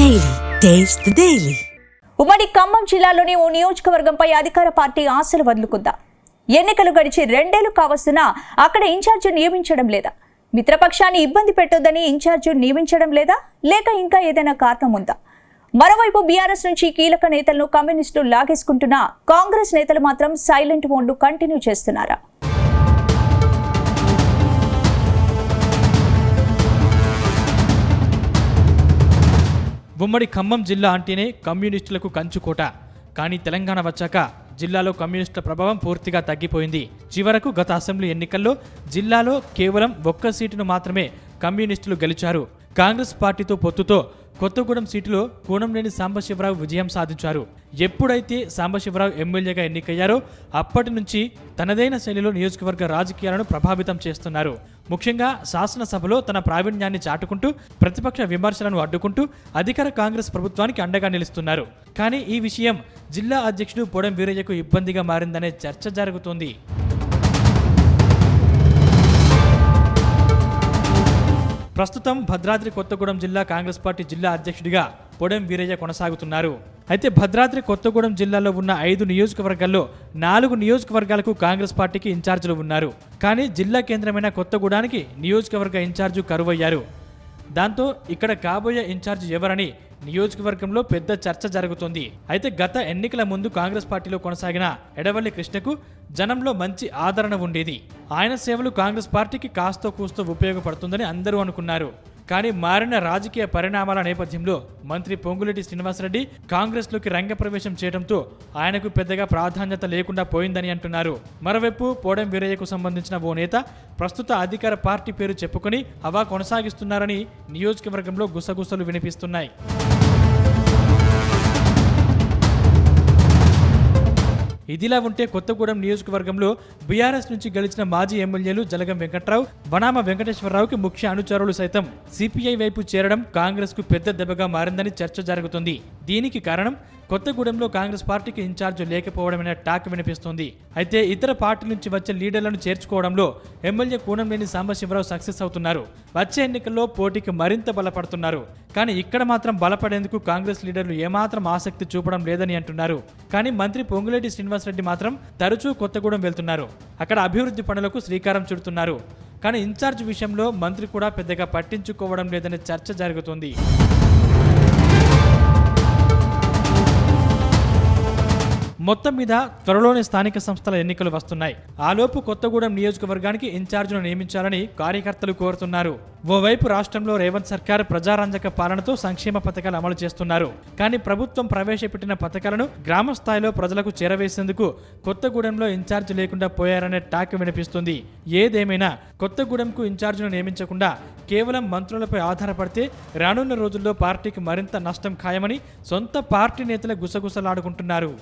Daily taste the daily. ఉమ్మడి ఖమ్మం జిల్లాలోని ఓ నియోజకవర్గంపై అధికార పార్టీ ఆశలు వదులుకుందా? ఎన్నికలు గడిచి 2 ఏళ్లు కావస్తున్నా అక్కడ ఇన్ఛార్జ్ నియమించడం లేదా? మిత్రపక్షాన్ని ఇబ్బంది పెట్టొద్దని ఇన్ఛార్జ్ నియమించడం లేదా? లేక ఇంకా ఏదైనా కారణం ఉందా? మరోవైపు బీఆర్ఎస్ నుంచి కీలక నేతలను కమ్యూనిస్టులు లాగేసుకుంటున్నా కాంగ్రెస్ నేతలు మాత్రం సైలెంట్ మోడ్ను కంటిన్యూ చేస్తున్నారా? ఉమ్మడి ఖమ్మం జిల్లా అంటేనే కమ్యూనిస్టులకు కంచుకోట. కానీ తెలంగాణ వచ్చాక జిల్లాలో కమ్యూనిస్టుల ప్రభావం పూర్తిగా తగ్గిపోయింది. చివరకు గత అసెంబ్లీ ఎన్నికల్లో జిల్లాలో కేవలం 1 సీటును మాత్రమే కమ్యూనిస్టులు గెలిచారు. కాంగ్రెస్ పార్టీతో పొత్తుతో కొత్తగూడెం సీటులో కూనంనేని సాంబశివరావు విజయం సాధించారు. ఎప్పుడైతే సాంబశివరావు ఎమ్మెల్యేగా ఎన్నికయ్యారో అప్పటి నుంచి తనదైన శైలిలో నియోజకవర్గ రాజకీయాలను ప్రభావితం చేస్తున్నారు. ముఖ్యంగా శాసనసభలో తన ప్రావీణ్యాన్ని చాటుకుంటూ ప్రతిపక్ష విమర్శలను అడ్డుకుంటూ అధికార కాంగ్రెస్ ప్రభుత్వానికి అండగా నిలుస్తున్నారు. కానీ ఈ విషయం జిల్లా అధ్యక్షుడు పొడం వీరయ్యకు ఇబ్బందిగా మారిందనే చర్చ జరుగుతోంది. ప్రస్తుతం భద్రాద్రి కొత్తగూడెం జిల్లా కాంగ్రెస్ పార్టీ జిల్లా అధ్యక్షుడిగా పొడం వీరయ్య కొనసాగుతున్నారు. అయితే భద్రాద్రి కొత్తగూడెం జిల్లాలో ఉన్న 5 నియోజకవర్గాల్లో 4 నియోజకవర్గాలకు కాంగ్రెస్ పార్టీకి ఇన్ఛార్జీలు ఉన్నారు. కానీ జిల్లా కేంద్రమైన కొత్తగూడానికి నియోజకవర్గ ఇన్ఛార్జి కరువయ్యారు. దాంతో ఇక్కడ కాబోయే ఇన్ఛార్జి ఎవరని నియోజకవర్గంలో పెద్ద చర్చ జరుగుతోంది. అయితే గత ఎన్నికల ముందు కాంగ్రెస్ పార్టీలో కొనసాగిన ఎడవల్లి కృష్ణకు జనంలో మంచి ఆదరణ ఉండేది. ఆయన సేవలు కాంగ్రెస్ పార్టీకి కాస్తో కూస్తో ఉపయోగపడుతుందని అందరూ అనుకున్నారు. కానీ మారిన రాజకీయ పరిణామాల నేపథ్యంలో మంత్రి పొంగులేటి శ్రీనివాసరెడ్డి కాంగ్రెస్లోకి రంగప్రవేశం చేయడంతో ఆయనకు పెద్దగా ప్రాధాన్యత లేకుండా పోయిందని అంటున్నారు. మరోవైపు పొడం వీరయ్యకు సంబంధించిన ఓ నేత ప్రస్తుత అధికార పార్టీ పేరు చెప్పుకొని హవా కొనసాగిస్తున్నారని నియోజకవర్గంలో గుసగుసలు వినిపిస్తున్నాయి. ఇదిలా ఉంటే కొత్తగూడెం నియోజకవర్గంలో బీఆర్ఎస్ నుంచి గెలిచిన మాజీ ఎమ్మెల్యేలు జలగం వెంకట్రావు, వనామ వెంకటేశ్వరరావుకి ముఖ్య అనుచరులు సైతం సిపిఐ వైపు చేరడం కాంగ్రెస్ కు పెద్ద దెబ్బగా మారిందని చర్చ జరుగుతుంది. దీనికి కారణం కొత్తగూడెంలో కాంగ్రెస్ పార్టీకి ఇన్ఛార్జ్ లేకపోవడమనే టాక్ వినిపిస్తోంది. అయితే ఇతర పార్టీ నుంచి వచ్చే లీడర్లను చేర్చుకోవడంలో ఎమ్మెల్యే కూనంనేని సాంబశివరావు సక్సెస్ అవుతున్నారు. వచ్చే ఎన్నికల్లో పోటీకి మరింత బలపడుతున్నారు. కానీ ఇక్కడ మాత్రం బలపడేందుకు కాంగ్రెస్ లీడర్లు ఏమాత్రం ఆసక్తి చూపడం లేదని అంటున్నారు. కానీ మంత్రి పొంగులేటి శ్రీనివాసరెడ్డి మాత్రం తరచూ కొత్తగూడెం వెళ్తున్నారు. అక్కడ అభివృద్ధి పనులకు శ్రీకారం చుడుతున్నారు. కానీ ఇన్ఛార్జ్ విషయంలో మంత్రి కూడా పెద్దగా పట్టించుకోవడం లేదనే చర్చ జరుగుతుంది. మొత్తం మీద త్వరలోనే స్థానిక సంస్థల ఎన్నికలు వస్తున్నాయి. ఆలోపు కొత్తగూడెం నియోజకవర్గానికి ఇన్ఛార్జ్ను నియమించాలని కార్యకర్తలు కోరుతున్నారు. ఓవైపు రాష్ట్రంలో రేవంత్ సర్కార్ ప్రజారంజక పాలనతో సంక్షేమ పథకాలు అమలు చేస్తున్నారు. కానీ ప్రభుత్వం ప్రవేశపెట్టిన పథకాలను గ్రామ స్థాయిలో ప్రజలకు చేరవేసేందుకు కొత్తగూడెంలో ఇన్ఛార్జ్ లేకుండా పోయారనే టాక్ వినిపిస్తుంది. ఏదేమైనా కొత్తగూడెంకు ఇన్ఛార్జ్ను నియమించకుండా కేవలం మంత్రులపై ఆధారపడితే రానున్న రోజుల్లో పార్టీకి మరింత నష్టం ఖాయమని సొంత పార్టీ నేతలు గుసగుసలాడుకుంటున్నారు.